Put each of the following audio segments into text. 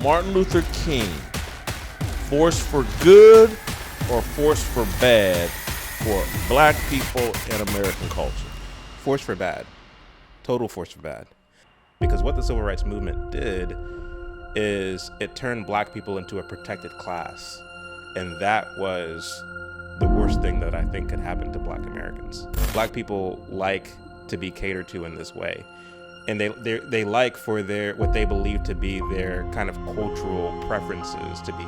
Martin Luther King, force for good or force for bad for black people and American culture? Force for bad. Total force for bad. Because what the civil rights movement did is it turned black people into a protected class. And that was the worst thing that I think could happen to black Americans. Black people like to be catered to in this way. And they like for their what they believe to be their kind of cultural preferences to be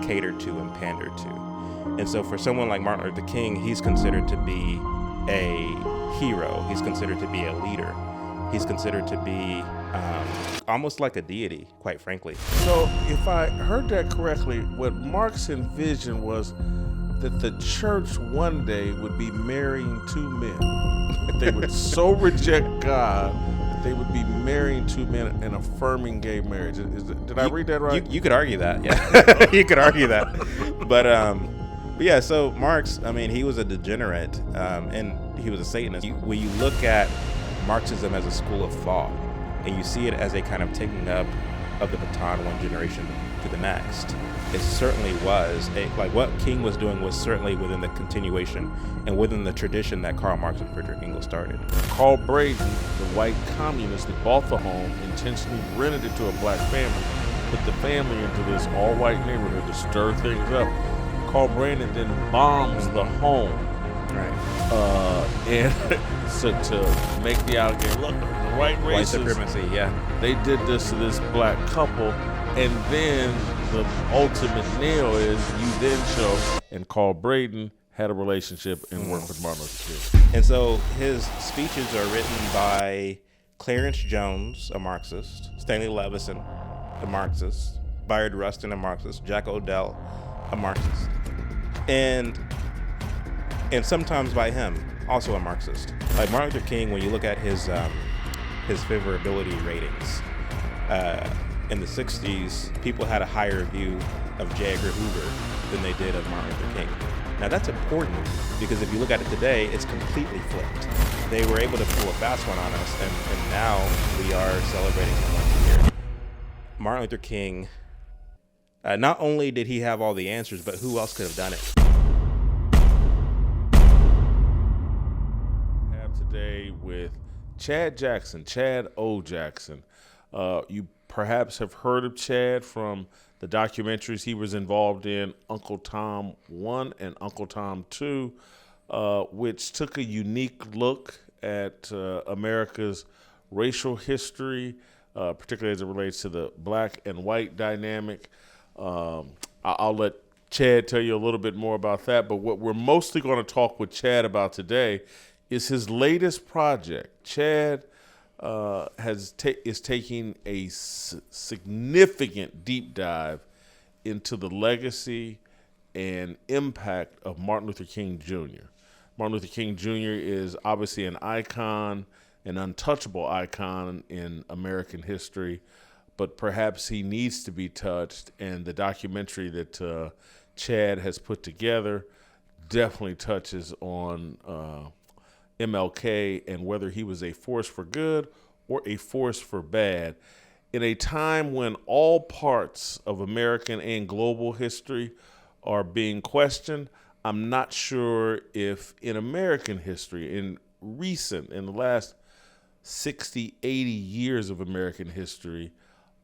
catered to and pandered to. And so for someone like Martin Luther King, he's considered to be a hero. He's considered to be a leader. He's considered to be almost like a deity, quite frankly. So if I heard that correctly, what Marx envisioned was that the church one day would be marrying two men. That they would so reject God that they would be marrying two men and affirming gay marriage. Did I read that right? You could argue that, yeah. You could argue that. But yeah, so Marx, I mean, he was a degenerate and he was a Satanist. When you look at Marxism as a school of thought, and you see it as a kind of taking up of the baton one generation to the next, it certainly was like what King was doing was certainly within the continuation and within the tradition that Karl Marx and Friedrich Engels started. Carl Braden, the white communist that bought the home, intentionally rented it to a black family, put the family into this all-white neighborhood to stir things up. Carl Braden then bombs the home. Right. And so to make the allegation, look, the white racists, white supremacy, yeah. They did this to this black couple, and then the ultimate nail is you then show, and Carl Braden had a relationship and worked with Martin Luther King. And so his speeches are written by Clarence Jones, a Marxist, Stanley Levison, a Marxist, Bayard Rustin, a Marxist, Jack Odell, a Marxist, and sometimes by him, also a Marxist. Like Martin Luther King, when you look at his favorability ratings, in the 60s, people had a higher view of J. Edgar Hoover than they did of Martin Luther King. Now that's important because if you look at it today, it's completely flipped. They were able to pull a fast one on us, and now we are celebrating him once a year. Martin Luther King, not only did he have all the answers, but who else could have done it? I have today with Chad O. Jackson. You perhaps have heard of Chad from the documentaries he was involved in, Uncle Tom 1 and Uncle Tom 2, which took a unique look at America's racial history, particularly as it relates to the black and white dynamic. I'll let Chad tell you a little bit more about that, but what we're mostly going to talk with Chad about today is his latest project. Chad is taking a significant deep dive into the legacy and impact of Martin Luther King Jr. Martin Luther King Jr. is obviously an icon, an untouchable icon in American history, but perhaps he needs to be touched, and the documentary that Chad has put together definitely touches on MLK and whether he was a force for good or a force for bad. In a time when all parts of American and global history are being questioned, I'm not sure if in American history, in the last 60, 80 years of American history,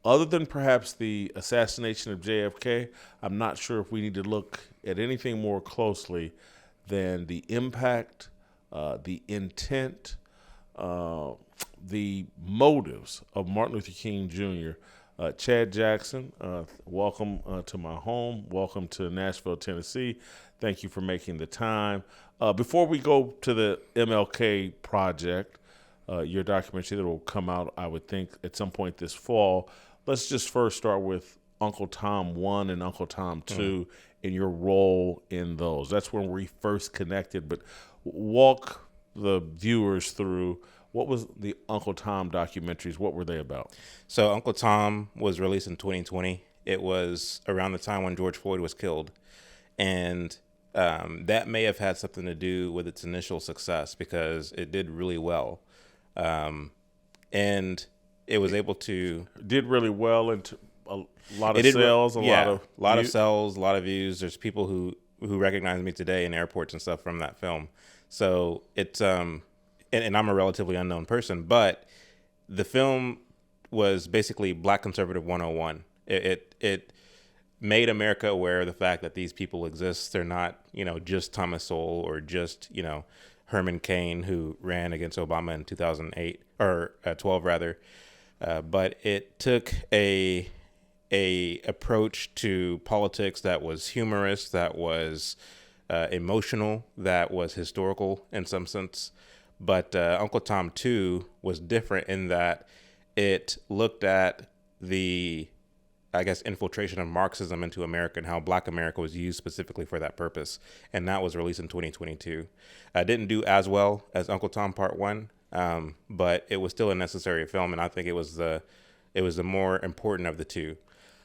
other than perhaps the assassination of JFK, I'm not sure if we need to look at anything more closely than the impact, the intent, the motives of Martin Luther King Jr. Chad Jackson, welcome to my home. Welcome to Nashville, Tennessee. Thank you for making the time. Before we go to the MLK project, your documentary that will come out, I would think, at some point this fall, let's just first start with Uncle Tom 1 and Uncle Tom 2 and your role in those. That's when we first connected, but walk the viewers through what was the Uncle Tom documentaries. What were they about? So Uncle Tom was released in 2020. It was around the time when George Floyd was killed. And that may have had something to do with its initial success because it did really well. And it was able to... Did really well a lot It of did, sales, a yeah, lot of a lot of view- sales, a lot of views. There's people who recognize me today in airports and stuff from that film. So it's and I'm a relatively unknown person, but the film was basically Black Conservative 101. It made America aware of the fact that these people exist. They're not, just Thomas Sowell or just, Herman Cain, who ran against Obama in 2008 or 12 rather. But it took a approach to politics that was humorous, that was emotional, that was historical in some sense. But Uncle Tom 2 was different in that it looked at the, I guess, infiltration of Marxism into America and how Black America was used specifically for that purpose. And that was released in 2022. Didn't do as well as Uncle Tom Part 1, but it was still a necessary film. And I think it was the more important of the two.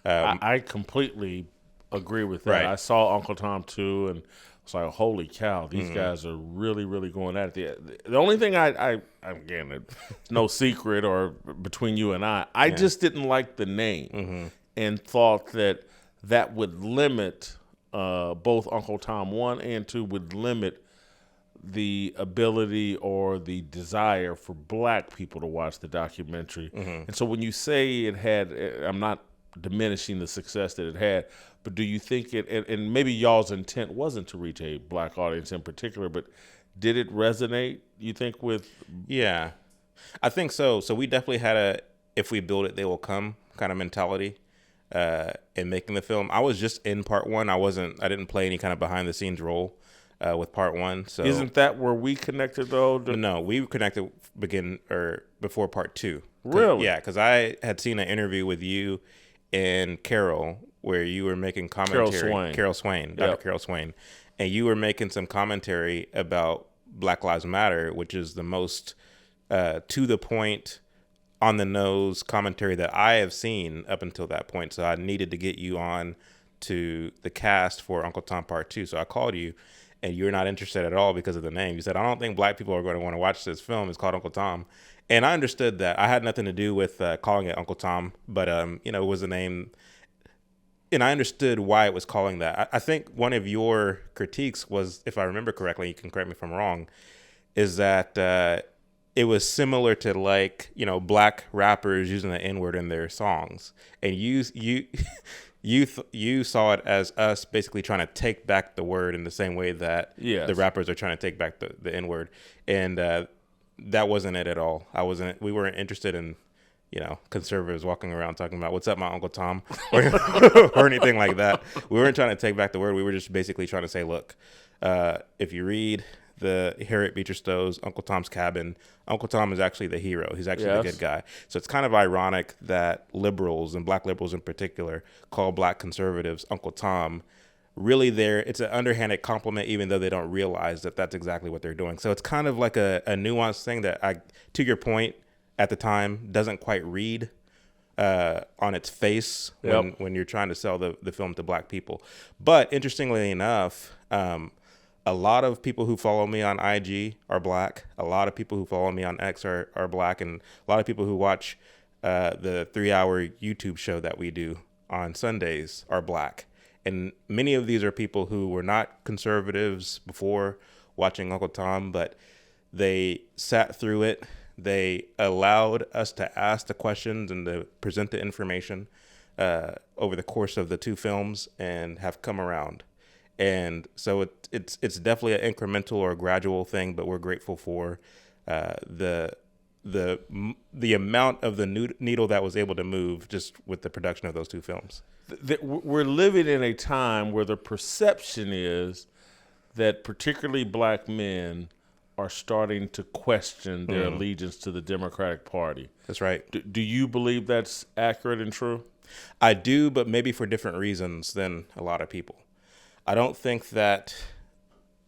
I completely agree with that. Right. I saw Uncle Tom 2 and was like, holy cow, these guys are really, really going at it. The only thing I again, it's no secret or between you and I just didn't like the name and thought that would limit both Uncle Tom 1 and 2 would limit the ability or the desire for Black people to watch the documentary. And so when you say it had, I'm not diminishing the success that it had, but do you think it, and maybe y'all's intent wasn't to reach a Black audience in particular, but did it resonate, you think, with? Yeah, I think so. So we definitely had a, if we build it, they will come kind of mentality in making the film. I was just in Part 1. I didn't play any kind of behind the scenes role with Part 1. So Isn't that where we connected though? no, we connected before Part 2. Really? Yeah, because I had seen an interview with you and Carol where you were making commentary. Carol Swain, Dr. Yep. Carol Swain, and you were making some commentary about Black Lives Matter, which is the most to the point, on the nose commentary that I have seen up until that point. So I needed to get you on to the cast for Uncle Tom Part 2. So I called you, and you're not interested at all because of the name. You said, I don't think Black people are going to want to watch this film. It's called Uncle Tom. And I understood that. I had nothing to do with calling it Uncle Tom, but it was a name, and I understood why it was calling that. I think one of your critiques was, if I remember correctly, you can correct me if I'm wrong, is that it was similar to Black rappers using the N-word in their songs, and you saw it as us basically trying to take back the word in the same way that Yes. the rappers are trying to take back the N-word, and that wasn't it at all. We weren't interested in, conservatives walking around talking about what's up, my Uncle Tom, or, or anything like that. We weren't trying to take back the word. We were just basically trying to say, look, if you read the Harriet Beecher Stowe's Uncle Tom's Cabin, Uncle Tom is actually the hero. He's actually the good guy. So it's kind of ironic that liberals, and Black liberals in particular, call Black conservatives Uncle Tom. Really, it's an underhanded compliment, even though they don't realize that that's exactly what they're doing. So it's kind of like a nuanced thing that, to your point, at the time, doesn't quite read on its face when you're trying to sell the film to Black people. But interestingly enough, a lot of people who follow me on IG are Black. A lot of people who follow me on X are Black. And a lot of people who watch the 3-hour YouTube show that we do on Sundays are Black. And many of these are people who were not conservatives before watching Uncle Tom, but they sat through it. They allowed us to ask the questions and to present the information over the course of the two films and have come around. And so it's definitely an incremental or gradual thing, but we're grateful for the amount of the needle that was able to move just with the production of those two films. We're living in a time where the perception is that particularly Black men are starting to question their allegiance to the Democratic Party. That's right. Do you believe that's accurate and true? I do, but maybe for different reasons than a lot of people. I don't think that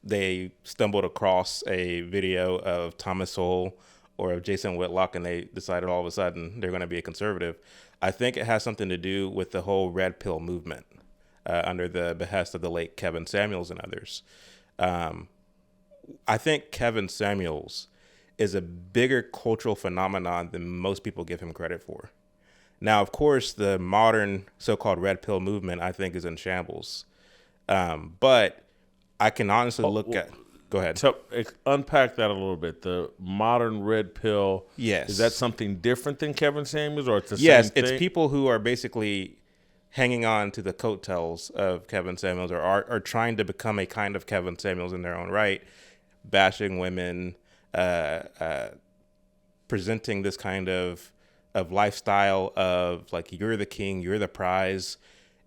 they stumbled across a video of Thomas Sowell or of Jason Whitlock and they decided all of a sudden they're going to be a conservative. I think it has something to do with the whole red pill movement under the behest of the late Kevin Samuels and others. I think Kevin Samuels is a bigger cultural phenomenon than most people give him credit for. Now, of course, the modern so-called red pill movement, I think, is in shambles. But I can honestly look at. Go ahead. Unpack that a little bit. The modern red pill. Yes. Is that something different than Kevin Samuels, or it's the Yes, same thing? it's people who are basically hanging on to the coattails of Kevin Samuels, or are trying to become a kind of Kevin Samuels in their own right, bashing women, presenting this kind of lifestyle of like, you're the king, you're the prize.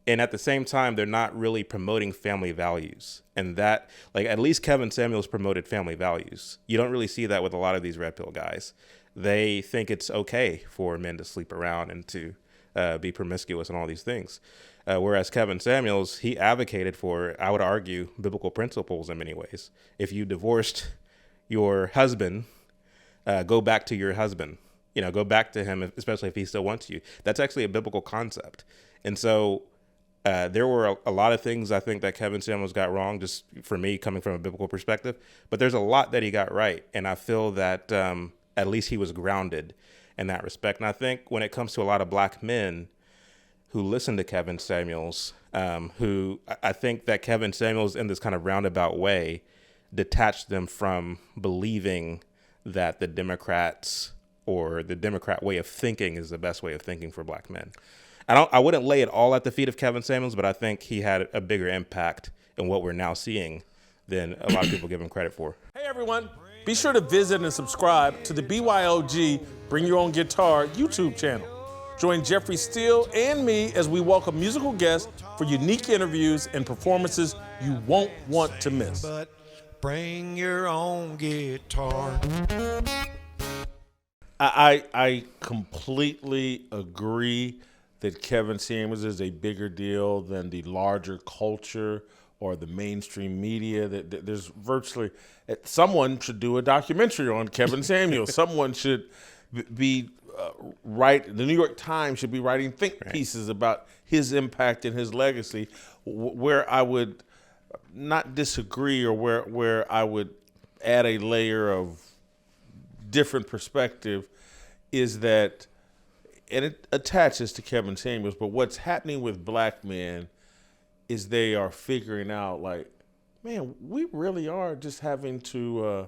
And at the same time, they're not really promoting family values. And that, like, at least Kevin Samuels promoted family values. You don't really see that with a lot of these red pill guys. They think it's okay for men to sleep around and to be promiscuous and all these things. Whereas Kevin Samuels, he advocated for, I would argue, biblical principles in many ways. If you divorced your husband, go back to your husband. Go back to him, especially if he still wants you. That's actually a biblical concept. And so there were a lot of things I think that Kevin Samuels got wrong, just for me, coming from a biblical perspective. But there's a lot that he got right. And I feel that at least he was grounded in that respect. And I think when it comes to a lot of black men who listen to Kevin Samuels, who I think that Kevin Samuels, in this kind of roundabout way, detached them from believing that the Democrats or the Democrat way of thinking is the best way of thinking for black men. I wouldn't lay it all at the feet of Kevin Samuels, but I think he had a bigger impact in what we're now seeing than a lot of people give him credit for. Hey everyone, be sure to visit and subscribe to the BYOG Bring Your Own Guitar YouTube channel. Join Jeffrey Steele and me as we welcome musical guests for unique interviews and performances you won't want to miss. But bring your own guitar. I completely agree that Kevin Samuels is a bigger deal than the larger culture or the mainstream media. That there's virtually, someone should do a documentary on Kevin Samuels. Someone should be the New York Times should be writing think pieces about his impact and his legacy. Where I would not disagree, or where I would add a layer of different perspective, is that, and it attaches to Kevin Samuels, but what's happening with black men is they are figuring out, like, man, we really are just having to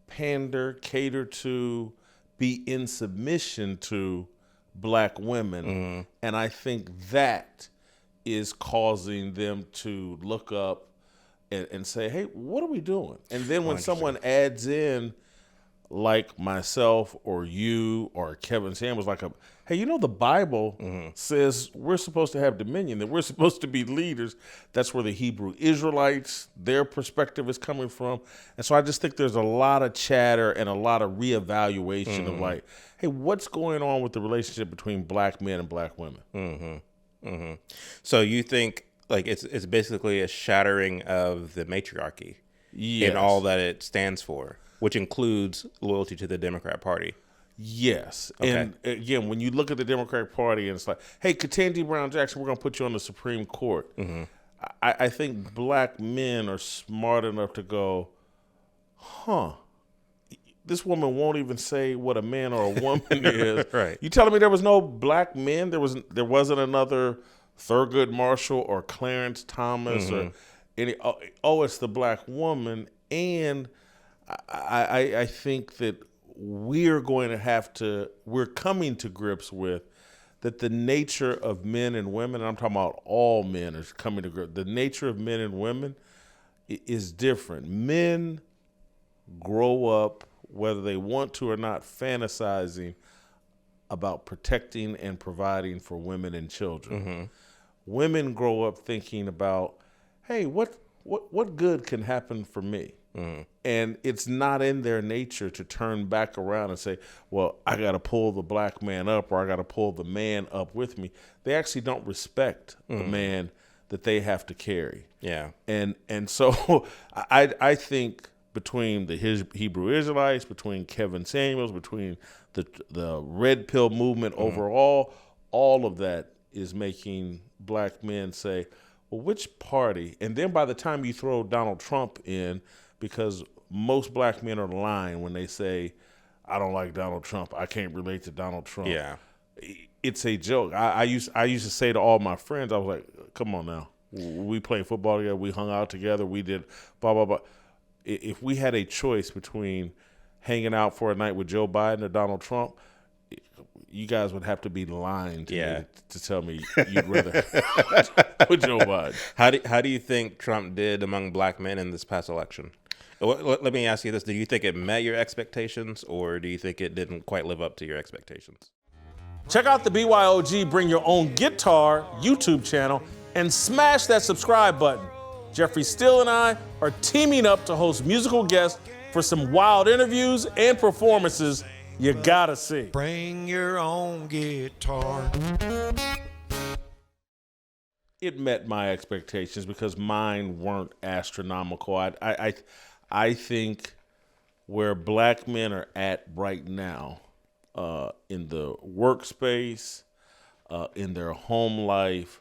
pander, cater to, be in submission to black women. Mm-hmm. And I think that is causing them to look up and say, hey, what are we doing? And then when someone adds in, like myself or you or Kevin Samuels, like, hey, the Bible says we're supposed to have dominion, that we're supposed to be leaders. That's where the Hebrew Israelites, their perspective is coming from. And so I just think there's a lot of chatter and a lot of reevaluation of, like, hey, what's going on with the relationship between black men and black women? Mm-hmm. Mm-hmm. So you think, like, it's basically a shattering of the matriarchy in all that it stands for, which includes loyalty to the Democrat Party. Yes. Okay. And again, when you look at the Democratic Party and it's like, hey, Ketanji Brown Jackson, we're going to put you on the Supreme Court. Mm-hmm. I think black men are smart enough to go, this woman won't even say what a man or a woman is. Right. You telling me there was no black men? There wasn't another Thurgood Marshall or Clarence Thomas or any, it's the black woman. And I think that we're coming to grips with that the nature of men and women, and I'm talking about all men are coming to grips, the nature of men and women is different. Men grow up, whether they want to or not, fantasizing about protecting and providing for women and children. Mm-hmm. Women grow up thinking about, hey, what good can happen for me? Mm-hmm. And it's not in their nature to turn back around and say, well, I got to pull the black man up, or I got to pull the man up with me. They actually don't respect the man that they have to carry. Yeah. And so I think between the Hebrew Israelites, between Kevin Samuels, between the red pill movement overall, all of that is making black men say, well, which party? And then by the time you throw Donald Trump in, because most black men are lying when they say, I don't like Donald Trump, I can't relate to Donald Trump. Yeah. it's a joke. I used to say to all my friends, I was like, come on now. We played football together. We hung out together. We did blah, blah, blah. If we had a choice between hanging out for a night with Joe Biden or Donald Trump, you guys would have to be lying to me to tell me you'd rather with Joe Biden. How do you think Trump did among black men in this past election? Let me ask you this. Do you think it met your expectations, or do you think it didn't quite live up to your expectations? Check out the BYOG Bring Your Own Guitar YouTube channel and smash that subscribe button. Jeffrey Steele and I are teaming up to host musical guests for some wild interviews and performances you gotta see. Bring your own guitar. It met my expectations because mine weren't astronomical. I think where black men are at right now, in the workspace, in their home life,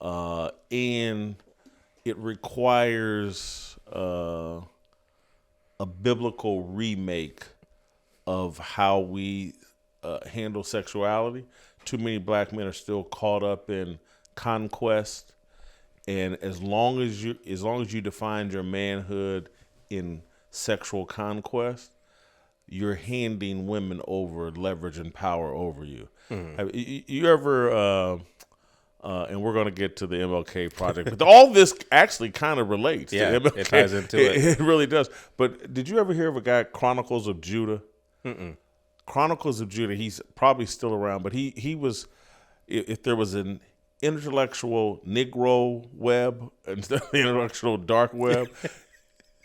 and it requires a biblical remake of how we handle sexuality. Too many black men are still caught up in conquest, and as long as you define your manhood in sexual conquest, you're handing women over leverage and power over you. You ever? And we're going to get to the MLK project, but all this actually kind of relates. Yeah, to MLK. it ties into it. It really does. But did you ever hear of a guy, Chronicles of Judah? Mm-mm. Chronicles of Judah. He's probably still around, but he was. If there was an intellectual Negro web instead of the intellectual dark web.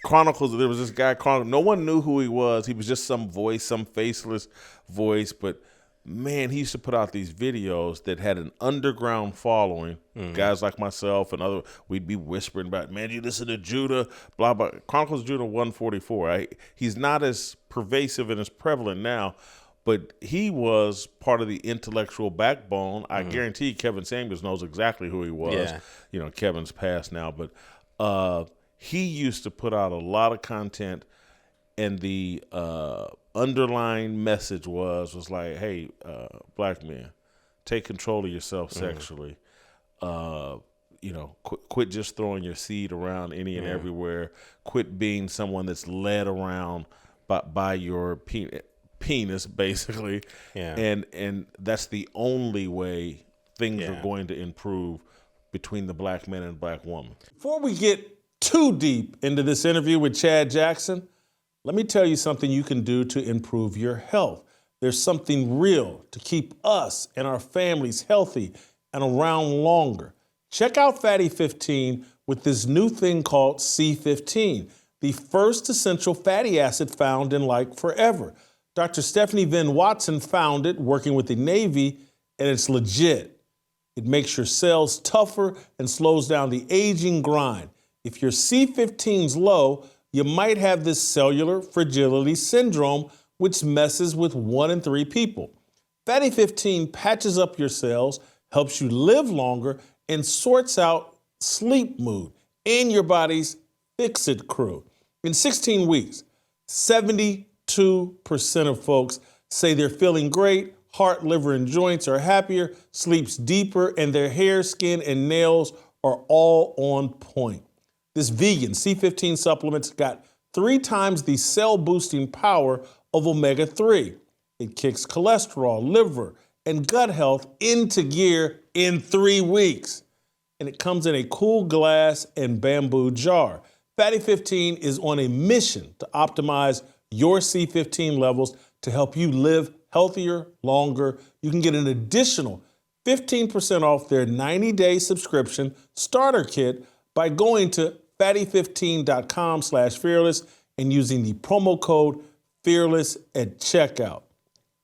Chronicles, there was this guy, no one knew who he was. He was just some voice, some faceless voice. But, man, he used to put out these videos that had an underground following. Guys like myself and other, we'd be whispering about, man, you listen to Judah, blah, blah. Chronicles of Judah 144. He's not as pervasive and as prevalent now, but he was part of the intellectual backbone. I guarantee Kevin Samuels knows exactly who he was. Yeah. You know, Kevin's passed now, but he used to put out a lot of content, and the underlying message was like, hey, black men, take control of yourself sexually. Quit just throwing your seed around any and everywhere. Quit being someone that's led around by your penis, basically. Yeah. And that's the only way things are going to improve between the black man and black woman. Before we get too deep into this interview with Chad Jackson, let me tell you something you can do to improve your health. There's something real to keep us and our families healthy and around longer. Check out Fatty 15 with this new thing called C15, the first essential fatty acid found in like forever. Dr. Stephanie Venn Watson found it working with the Navy, and it's legit. It makes your cells tougher and slows down the aging grind. If your C15's low, you might have this cellular fragility syndrome, which messes with 1 in 3 people. Fatty 15 patches up your cells, helps you live longer, and sorts out sleep mood and your body's fix-it crew. In 16 weeks, 72% of folks say they're feeling great, heart, liver, and joints are happier, sleeps deeper, and their hair, skin, and nails are all on point. This vegan C15 supplement's got 3 times the cell-boosting power of omega-3. It kicks cholesterol, liver, and gut health into gear in 3 weeks. And it comes in a cool glass and bamboo jar. Fatty 15 is on a mission to optimize your C15 levels to help you live healthier, longer. You can get an additional 15% off their 90-day subscription starter kit by going to fatty15.com/fearless and using the promo code fearless at checkout.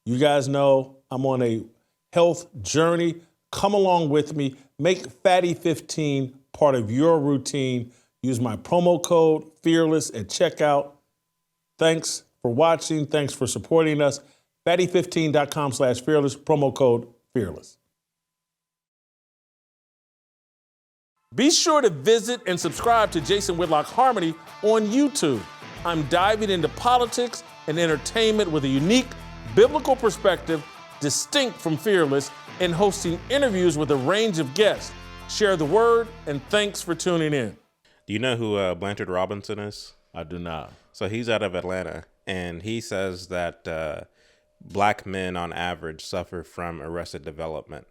You guys know I'm on a health journey. Come along with me. Make Fatty 15 part of your routine. Use my promo code fearless at checkout. Thanks for watching. Thanks for supporting us. Fatty15.com/fearless, promo code fearless. Be sure to visit and subscribe to Jason Whitlock Harmony on YouTube. I'm diving into politics and entertainment with a unique biblical perspective, distinct from Fearless, and hosting interviews with a range of guests. Share the word, and thanks for tuning in. Do you know who Blanchard Robinson is? I do not. So he's out of Atlanta, and he says that black men on average suffer from arrested development.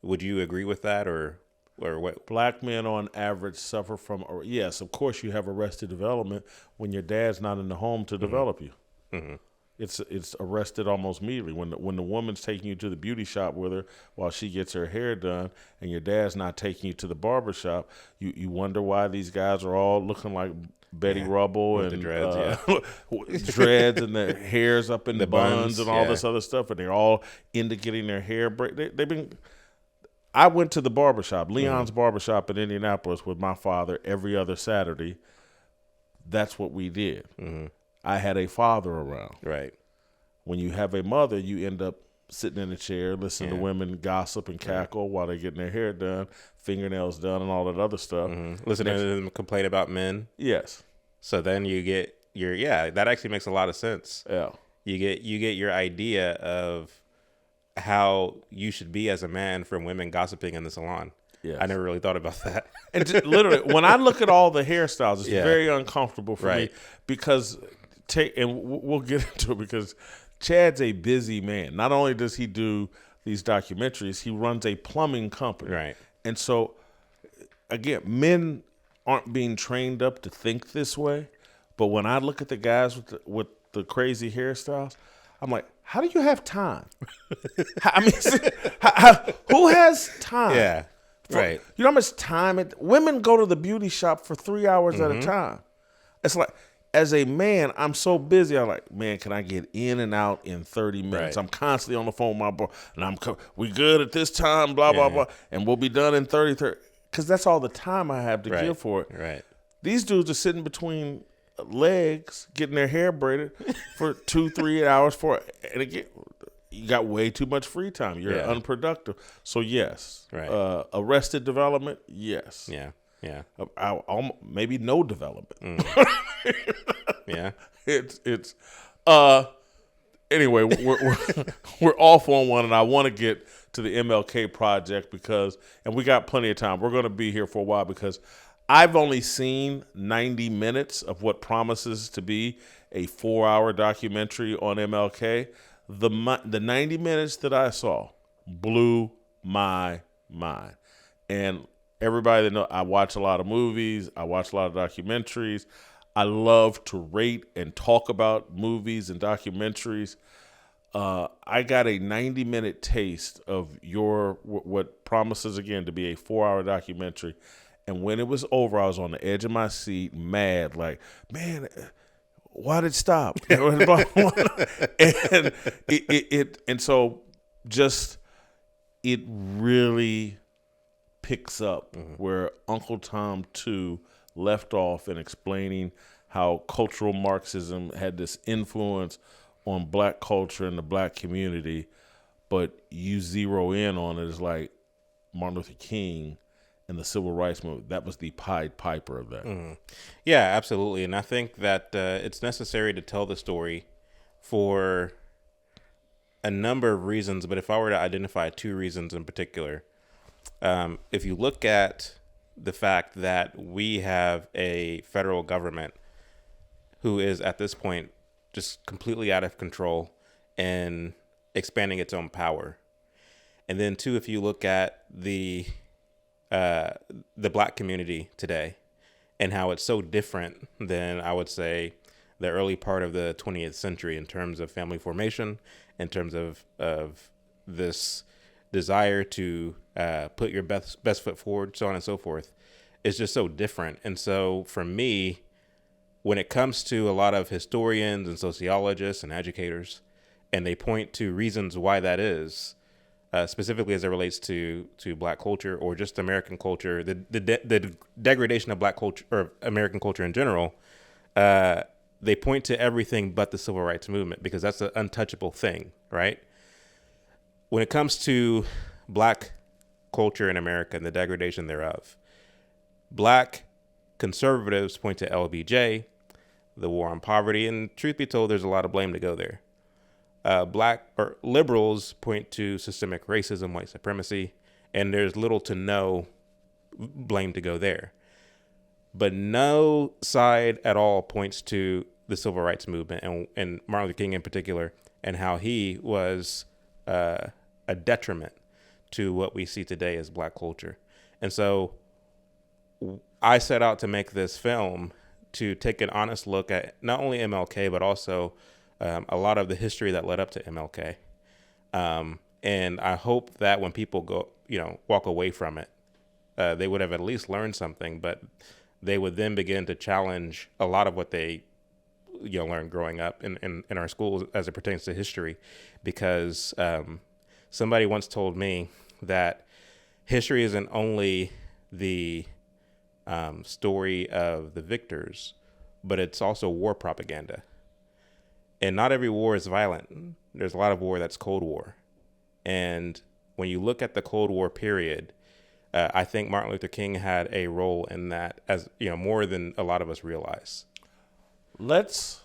Would you agree with that, or what? Black men on average suffer from, yes, of course you have arrested development when your dad's not in the home to develop you. Mm-hmm. It's arrested almost immediately. When the woman's taking you to the beauty shop with her while she gets her hair done, and your dad's not taking you to the barber shop, you wonder why these guys are all looking like Betty Rubble with and the dreads, dreads and their hairs up in the buns and all yeah. this other stuff, and they're all into getting their hair they've been. I went to the barbershop, Leon's barbershop in Indianapolis, with my father every other Saturday. That's what we did. Mm-hmm. I had a father around. Right. When you have a mother, you end up sitting in a chair, listening to women gossip and cackle while they're getting their hair done, fingernails done, and all that other stuff. Mm-hmm. Listening to them complain about men. Yes. So then you get that actually makes a lot of sense. Yeah. You get your idea of how you should be as a man from women gossiping in the salon. Yes. I never really thought about that. And literally, when I look at all the hairstyles, it's very uncomfortable for me because, and we'll get into it, because Chad's a busy man. Not only does he do these documentaries, he runs a plumbing company. Right. And so, again, men aren't being trained up to think this way. But when I look at the guys with the crazy hairstyles, I'm like, how do you have time? I mean, who has time? Yeah. Right. You know how much time women go to the beauty shop for 3 hours at a time. It's like, as a man, I'm so busy. I'm like, man, can I get in and out in 30 minutes? Right. I'm constantly on the phone with my boy, and we good at this time, blah, blah, blah, and we'll be done in 30, because that's all the time I have to give for it. Right. These dudes are sitting between legs, getting their hair braided for 2-3 hours and again, you got way too much free time. You're unproductive. So yes, arrested development. Yes. Yeah. Yeah. Maybe no development. Yeah. It's anyway. We're off on one, and I want to get to the MLK project and we got plenty of time. We're going to be here for a while because I've only seen 90 minutes of what promises to be a 4-hour documentary on MLK. The 90 minutes that I saw blew my mind. And everybody that knows, I watch a lot of movies. I watch a lot of documentaries. I love to rate and talk about movies and documentaries. I got a 90-minute taste of what promises, again, to be a 4-hour documentary. And when it was over, I was on the edge of my seat, mad, like, man, why did it stop? And so it really picks up where Uncle Tom 2 left off in explaining how cultural Marxism had this influence on black culture and the black community, but you zero in on it as like Martin Luther King and the Civil Rights Movement. That was the Pied Piper of that. Mm-hmm. Yeah, absolutely. And I think that it's necessary to tell the story for a number of reasons. But if I were to identify 2 reasons in particular, if you look at the fact that we have a federal government who is at this point just completely out of control and expanding its own power. And then 2, if you look at the black community today and how it's so different than, I would say, the early part of the 20th century in terms of family formation, in terms of this desire to put your best foot forward, so on and so forth, is just so different. And so for me, when it comes to a lot of historians and sociologists and educators, and they point to reasons why that is, specifically as it relates to black culture or just American culture, the degradation of black culture or American culture in general, they point to everything but the civil rights movement because that's an untouchable thing, right? When it comes to black culture in America and the degradation thereof, black conservatives point to LBJ, the war on poverty, and truth be told, there's a lot of blame to go there. black or liberals point to systemic racism, white supremacy, and there's little to no blame to go there. But no side at all points to the civil rights movement and Martin Luther King in particular, and how he was a detriment to what we see today as black culture. And so I set out to make this film to take an honest look at not only MLK, but also a lot of the history that led up to MLK. And I hope that when people go, walk away from it, they would have at least learned something, but they would then begin to challenge a lot of what they learned growing up in our schools as it pertains to history. Because somebody once told me that history isn't only the story of the victors, but it's also war propaganda. And not every war is violent. There's a lot of war that's Cold War. And when you look at the Cold War period, I think Martin Luther King had a role in that, as more than a lot of us realize. Let's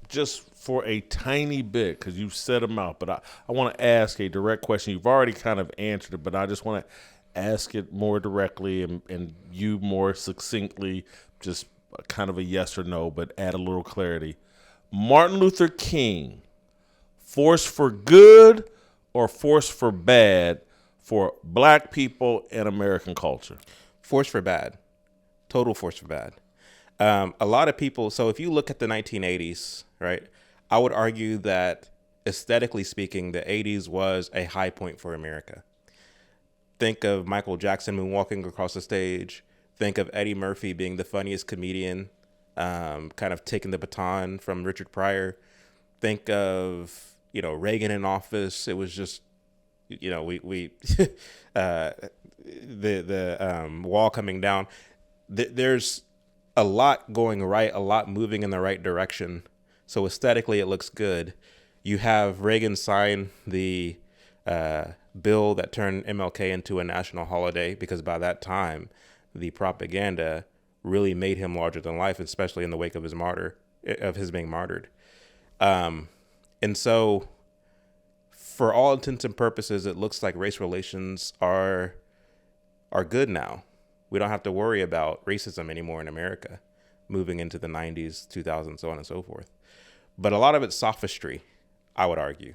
just for a tiny bit, because you've set them out, but I want to ask a direct question. You've already kind of answered it, but I just want to ask it more directly and you more succinctly, just kind of a yes or no, but add a little clarity. Martin Luther King, force for good or force for bad for black people and American culture? Force for bad. Total force for bad. A lot of people, so if you look at the 1980s, right, I would argue that aesthetically speaking, the 80s was a high point for America. Think of Michael Jackson moonwalking across the stage. Think of Eddie Murphy being the funniest comedian, kind of taking the baton from Richard Pryor. Think of, Reagan in office. It was just, the wall coming down. There's a lot going right, a lot moving in the right direction. So aesthetically, it looks good. You have Reagan sign the bill that turned MLK into a national holiday, because by that time, the propaganda really made him larger than life, especially in the wake of his being martyred. And so, for all intents and purposes, it looks like race relations are good now. We don't have to worry about racism anymore in America, moving into the 90s, 2000s, so on and so forth. But a lot of it's sophistry, I would argue.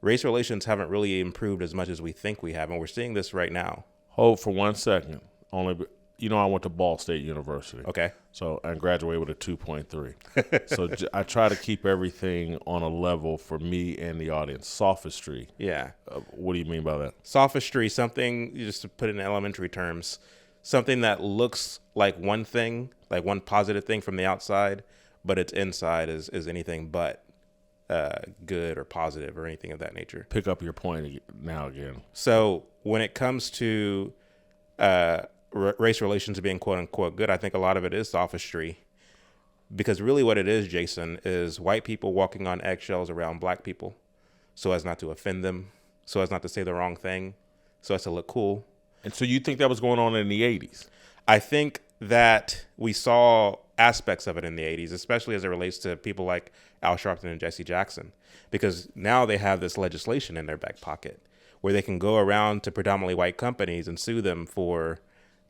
Race relations haven't really improved as much as we think we have, and we're seeing this right now. Hold for 1 second. I went to Ball State University. Okay. So I graduated with a 2.3. So I try to keep everything on a level for me and the audience. Sophistry. Yeah. What do you mean by that? Sophistry, something, just to put it in elementary terms, something that looks like one thing, like one positive thing from the outside, but its inside is anything but good or positive or anything of that nature. Pick up your point now again. So when it comes to race relations being quote unquote good, I think a lot of it is sophistry, because really what it is, Jason, is white people walking on eggshells around black people so as not to offend them, so as not to say the wrong thing, so as to look cool. And so you think that was going on in the 80s? I think that we saw aspects of it in the 80s, especially as it relates to people like Al Sharpton and Jesse Jackson, because now they have this legislation in their back pocket where they can go around to predominantly white companies and sue them for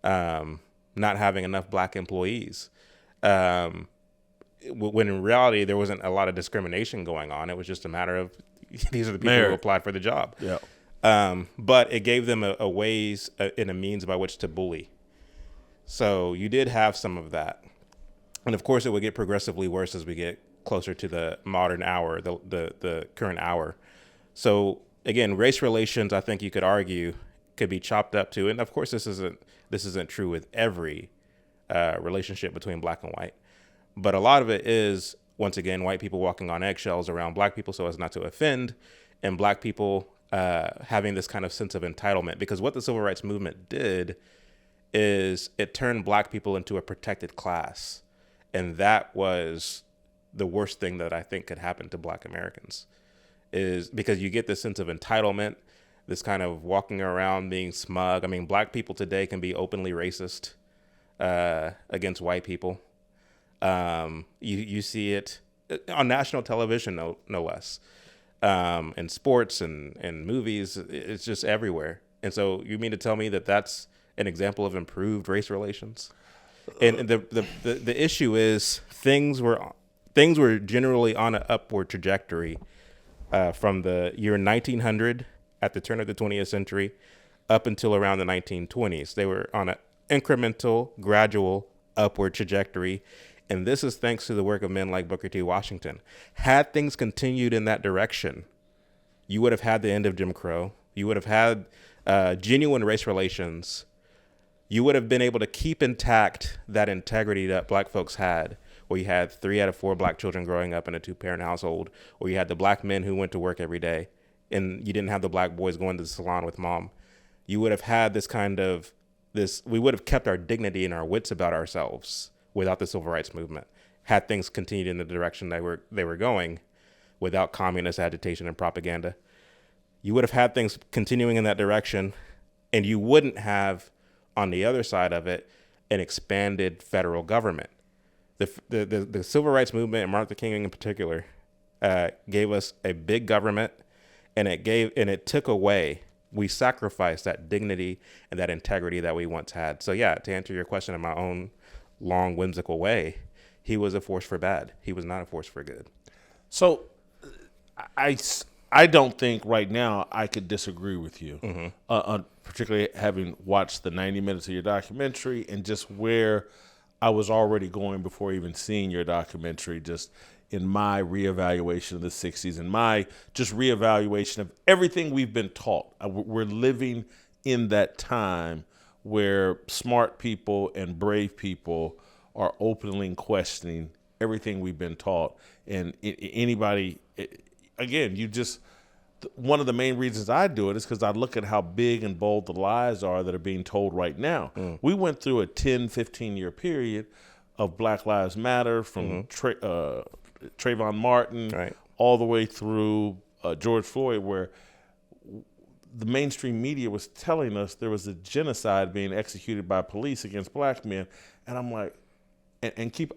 not having enough black employees. When in reality, there wasn't a lot of discrimination going on. It was just a matter of these are the people who applied for the job. Yeah. But it gave them a ways and a means by which to bully. So you did have some of that. And of course, it would get progressively worse as we get closer to the modern hour, the current hour. So again, race relations, I think you could argue, could be chopped up to, and of course, this isn't true with every relationship between black and white, but a lot of it is, once again, white people walking on eggshells around black people so as not to offend, and black people having this kind of sense of entitlement. Because what the civil rights movement did is it turned black people into a protected class. And that was the worst thing that I think could happen to black Americans, is because you get this sense of entitlement, this kind of walking around being smug. I mean, black people today can be openly racist against white people. You see it on national television, no less. and sports and movies. It's just everywhere. And so you mean to tell me that that's an example of improved race relations? And the issue is things were generally on an upward trajectory from the year 1900 at the turn of the 20th century up until around the 1920s. They were on an incremental, gradual upward trajectory. And this is thanks to the work of men like Booker T. Washington. Had things continued in that direction, you would have had the end of Jim Crow. You would have had genuine race relations. You would have been able to keep intact that integrity that black folks had, where you had 3 out of 4 black children growing up in a 2-parent household, where you had the black men who went to work every day, and you didn't have the black boys going to the salon with mom. You would have had we would have kept our dignity and our wits about ourselves without the civil rights movement, had things continued in the direction they were going without communist agitation and propaganda. You would have had things continuing in that direction, and you wouldn't have, on the other side of it, an expanded federal government. The civil rights movement, and Martin Luther King in particular, gave us a big government, and it took away. We sacrificed that dignity and that integrity that we once had. So yeah, to answer your question in my own long, whimsical way, he was a force for bad. He was not a force for good. So I don't think right now I could disagree with you, particularly having watched the 90 minutes of your documentary and just where I was already going before even seeing your documentary, just in my reevaluation of the 60s and my just reevaluation of everything we've been taught. We're living in that time where smart people and brave people are openly questioning everything we've been taught. And anybody, again, one of the main reasons I do it is because I look at how big and bold the lies are that are being told right now. We went through a 10, 15-year period of Black Lives Matter from Trayvon Martin all the way through George Floyd, where the mainstream media was telling us there was a genocide being executed by police against black men. And I'm like,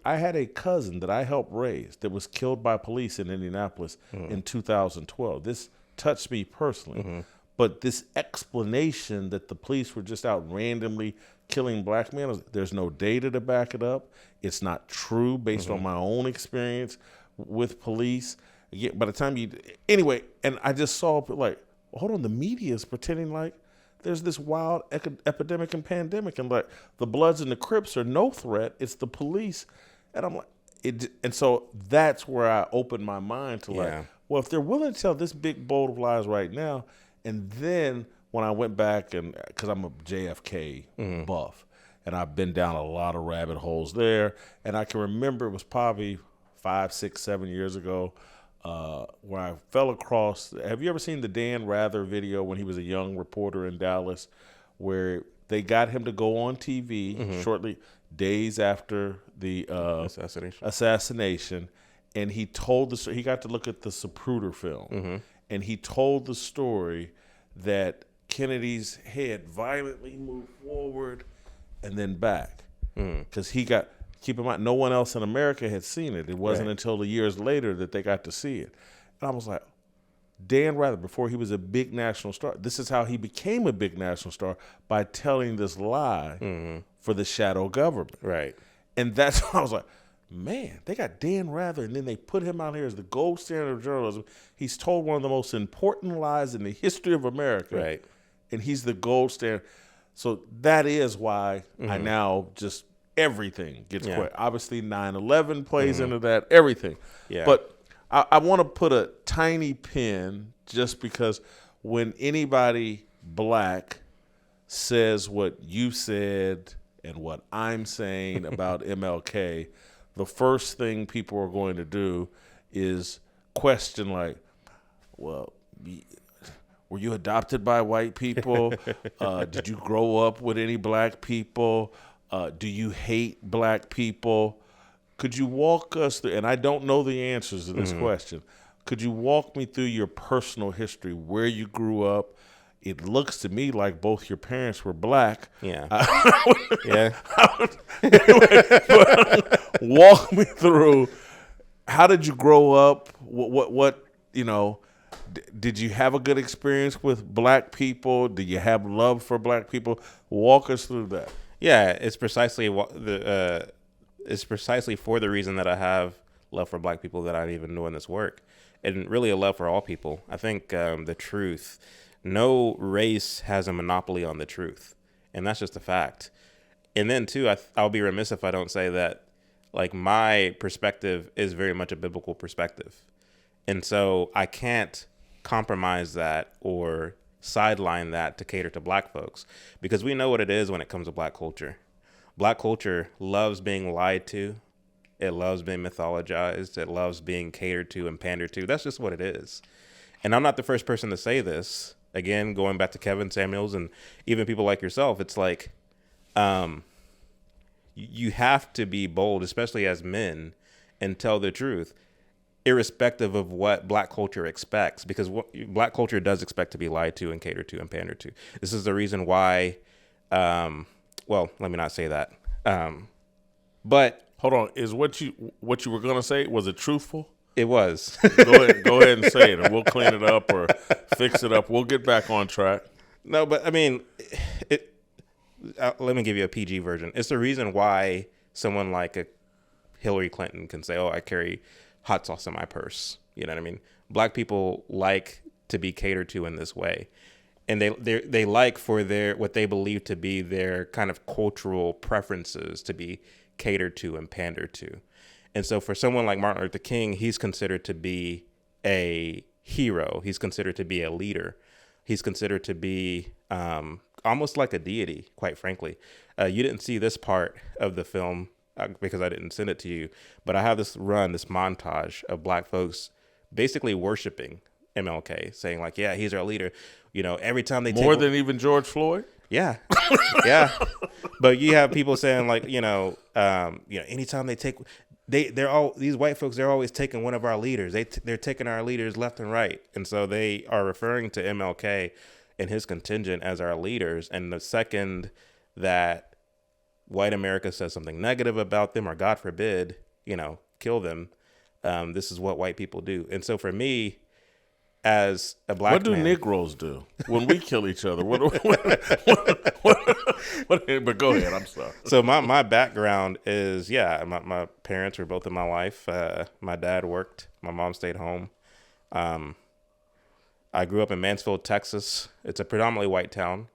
I had a cousin that I helped raise that was killed by police in Indianapolis in 2012. This touched me personally. But this explanation that the police were just out randomly killing black men, there's no data to back it up. It's not true based on my own experience with police. Again, by the time anyway, and I just saw like, hold on, the media is pretending like there's this wild epidemic and pandemic, and like the Bloods and the Crips are no threat. It's the police, and I'm like, and so that's where I opened my mind to like, well, if they're willing to tell this big bold of lies right now, and then when I went back and because I'm a JFK buff, and I've been down a lot of rabbit holes there, and I can remember it was probably 5, 6, 7 years ago. Where I fell across, have you ever seen the Dan Rather video when he was a young reporter in Dallas, where they got him to go on TV shortly, days after the assassination, and he told he got to look at the Zapruder film, and he told the story that Kennedy's head violently moved forward and then back, because keep in mind, no one else in America had seen it. It wasn't until the years later that they got to see it. And I was like, Dan Rather, before he was a big national star, this is how he became a big national star, by telling this lie for the shadow government. Right. And that's why I was like, man, they got Dan Rather, and then they put him out here as the gold standard of journalism. He's told one of the most important lies in the history of America. Right. And he's the gold standard. So that is why I now just, everything gets quiet. Obviously, 9/11 plays into that, everything. Yeah. But I want to put a tiny pin, just because when anybody black says what you said and what I'm saying about MLK, the first thing people are going to do is question, like, well, were you adopted by white people? Did you grow up with any black people? Do you hate black people? Could you walk us through, and I don't know the answers to this question, could you walk me through your personal history, where you grew up? It looks to me like both your parents were black. Yeah. Walk me through, how did you grow up? What Did you have a good experience with black people? Do you have love for black people? Walk us through that. Yeah, it's precisely it's precisely for the reason that I have love for black people that I'm even doing this work, and really a love for all people. I think the truth, no race has a monopoly on the truth, and that's just a fact. And then too, I'll be remiss if I don't say that, like, my perspective is very much a biblical perspective, and so I can't compromise that or sideline that to cater to black folks, because we know what it is when it comes to black culture. Black culture loves being lied to. It loves being mythologized. It loves being catered to and pandered to. That's just what it is. And I'm not the first person to say this. Again, going back to Kevin Samuels and even people like yourself, it's like you have to be bold, especially as men, and tell the truth, irrespective of what black culture expects, because what black culture does expect to be lied to and catered to and pandered to. This is the reason why, well, let me not say that. But hold on, is what you were gonna say, was it truthful? It was. Go ahead and say it, and we'll clean it up or fix it up. We'll get back on track. No, but I mean, let me give you a PG version. It's the reason why someone like a Hillary Clinton can say, "Oh, I carry hot sauce in my purse." You know what I mean? Black people like to be catered to in this way, and they like for their what they believe to be their kind of cultural preferences to be catered to and pandered to. And so for someone like Martin Luther King, he's considered to be a hero. He's considered to be a leader. He's considered to be almost like a deity, quite frankly. You didn't see this part of the film because I didn't send it to you, but I have this montage of black folks basically worshiping MLK, saying like, yeah, he's our leader. You know, every time they more than even George Floyd. Yeah. Yeah. But you have people saying like, anytime they're all these white folks, they're always taking one of our leaders. They're taking our leaders left and right. And so they are referring to MLK and his contingent as our leaders. And the second that white America says something negative about them, or God forbid, kill them, this is what white people do. And so for me, as a black man, what do Negroes do when we kill each other? But go ahead. I'm sorry. So my background is, my parents were both in my life. My dad worked. My mom stayed home. I grew up in Mansfield, Texas. It's a predominantly white town.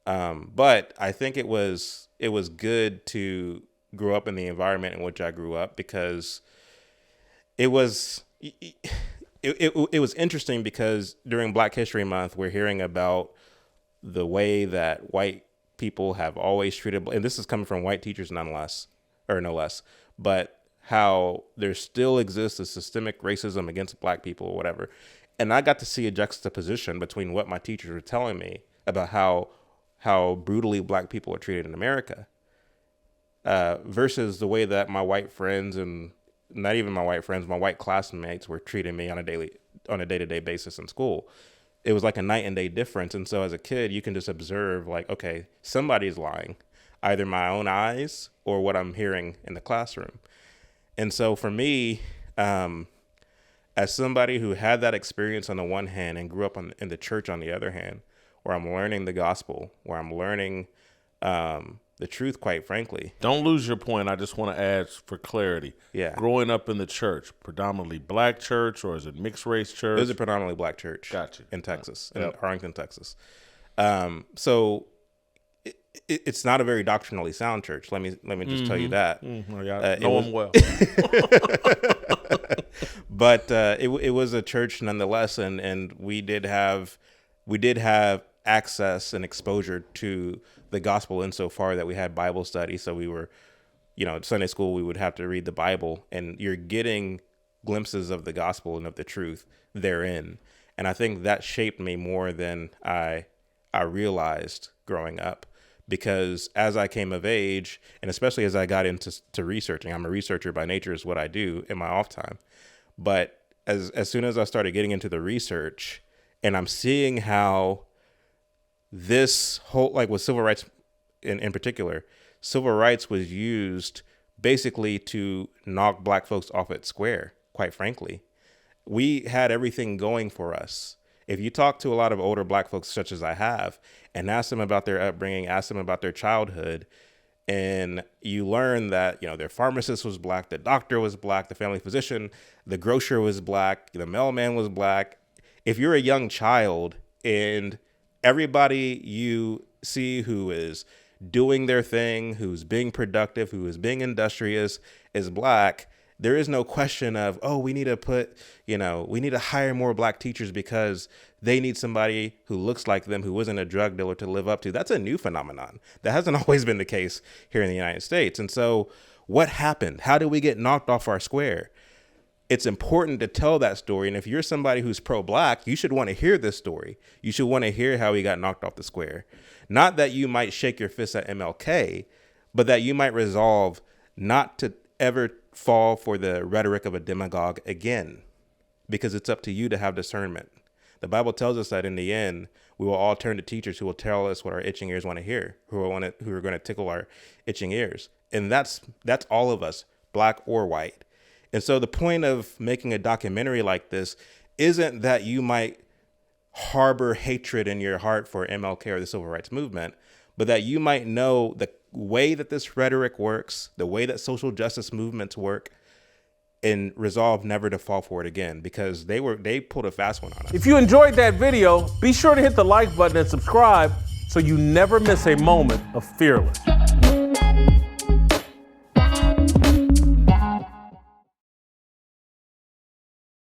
But I think it was good to grow up in the environment in which I grew up, because it was interesting, because during Black History Month, we're hearing about the way that white people have always treated, and this is coming from white teachers no less, but how there still exists a systemic racism against black people or whatever. And I got to see a juxtaposition between what my teachers were telling me about how brutally black people are treated in America, versus the way that my white friends, and not even my white friends, my white classmates, were treating me on a day-to-day basis in school. It was like a night and day difference. And so as a kid, you can just observe like, okay, somebody's lying, either my own eyes or what I'm hearing in the classroom. And so for me, as somebody who had that experience on the one hand and grew up in the church on the other hand, where I'm learning the gospel, where I'm learning the truth, quite frankly. Don't lose your point. I just want to add for clarity. Yeah. Growing up in the church, predominantly black church, or is it mixed race church? It was a predominantly black church. Gotcha. In Texas, Yep. in Arlington, Texas. So it's not a very doctrinally sound church. Let me just tell you that. Know them well. But it was a church nonetheless, and we did have access and exposure to the gospel insofar that we had Bible study. So we were, Sunday school, we would have to read the Bible, and you're getting glimpses of the gospel and of the truth therein. And I think that shaped me more than I realized growing up, because as I came of age, and especially as I got into researching, I'm a researcher by nature, is what I do in my off time. But as soon as I started getting into the research, and I'm seeing how this whole, like with civil rights in particular, civil rights was used basically to knock black folks off at square, quite frankly. we had everything going for us. If you talk to a lot of older black folks, such as I have, and ask them about their upbringing, ask them about their childhood, and you learn that, their pharmacist was black, the doctor was black, the family physician, the grocer was black, the mailman was black. If you're a young child and everybody you see who is doing their thing, who's being productive, who is being industrious is black, there is no question of, we need to hire more black teachers because they need somebody who looks like them, who isn't a drug dealer, to live up to. That's a new phenomenon. That hasn't always been the case here in the United States. And so what happened? How did we get knocked off our square? It's important to tell that story. And if you're somebody who's pro-black, you should want to hear this story. You should want to hear how we got knocked off the square. Not that you might shake your fist at MLK, but that you might resolve not to ever fall for the rhetoric of a demagogue again, because it's up to you to have discernment. The Bible tells us that in the end, we will all turn to teachers who will tell us what our itching ears want to hear, who are going to tickle our itching ears. And that's all of us, black or white. And so the point of making a documentary like this isn't that you might harbor hatred in your heart for MLK or the civil rights movement, but that you might know the way that this rhetoric works, the way that social justice movements work, and resolve never to fall for it again, because they pulled a fast one on us. If you enjoyed that video, be sure to hit the like button and subscribe so you never miss a moment of Fearless.